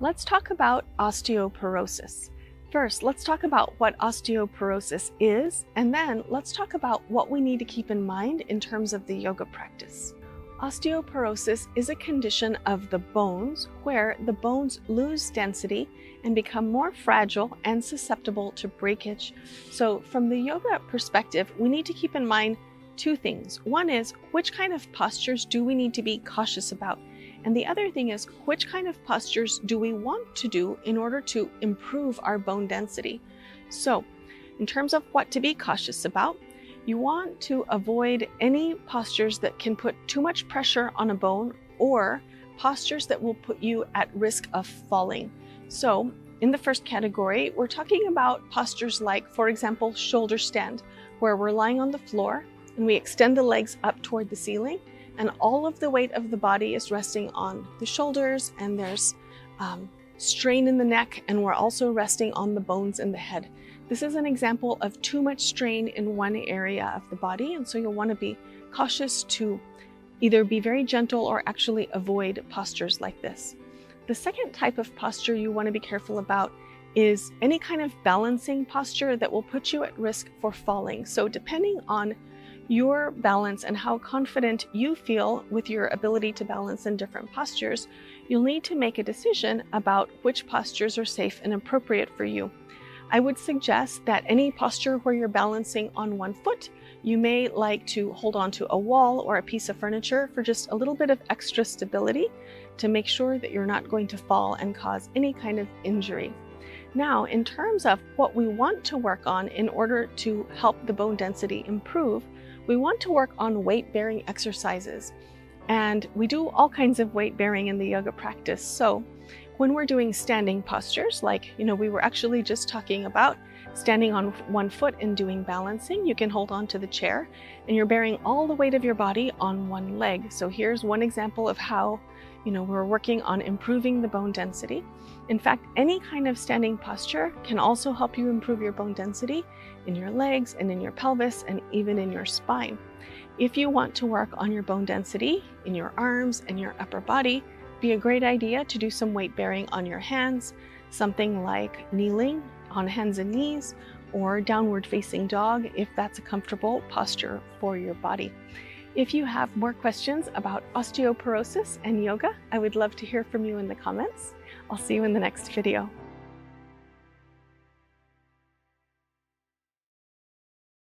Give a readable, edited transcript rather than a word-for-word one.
Let's talk about osteoporosis. First, let's talk about what osteoporosis is, and then let's talk about what we need to keep in mind in terms of the yoga practice. Osteoporosis is a condition of the bones where the bones lose density and become more fragile and susceptible to breakage. So from the yoga perspective, we need to keep in mind two things. One is, which kind of postures do we need to be cautious about? And the other thing is, which kind of postures do we want to do in order to improve our bone density? So in terms of what to be cautious about, you want to avoid any postures that can put too much pressure on a bone or postures that will put you at risk of falling. So in the first category, we're talking about postures like, for example, shoulder stand, where we're lying on the floor and we extend the legs up toward the ceiling, and all of the weight of the body is resting on the shoulders, and there's strain in the neck, and we're also resting on the bones in the head. This is an example of too much strain in one area of the body, and so you'll want to be cautious to either be very gentle or actually avoid postures like this. The second type of posture you want to be careful about is any kind of balancing posture that will put you at risk for falling. So depending on your balance and how confident you feel with your ability to balance in different postures, you'll need to make a decision about which postures are safe and appropriate for you. I would suggest that any posture where you're balancing on one foot, you may like to hold on to a wall or a piece of furniture for just a little bit of extra stability to make sure that you're not going to fall and cause any kind of injury. Now, in terms of what we want to work on in order to help the bone density improve, we want to work on weight-bearing exercises. And we do all kinds of weight-bearing in the yoga practice. So when we're doing standing postures, like, we were actually just talking about standing on one foot and doing balancing, you can hold on to the chair and you're bearing all the weight of your body on one leg. So here's one example of how, we're working on improving the bone density. In fact, any kind of standing posture can also help you improve your bone density in your legs and in your pelvis and even in your spine. If you want to work on your bone density in your arms and your upper body, it'd be a great idea to do some weight bearing on your hands, something like kneeling on hands and knees or downward facing dog if that's a comfortable posture for your body. If you have more questions about osteoporosis and yoga, I would love to hear from you in the comments. I'll see you in the next video.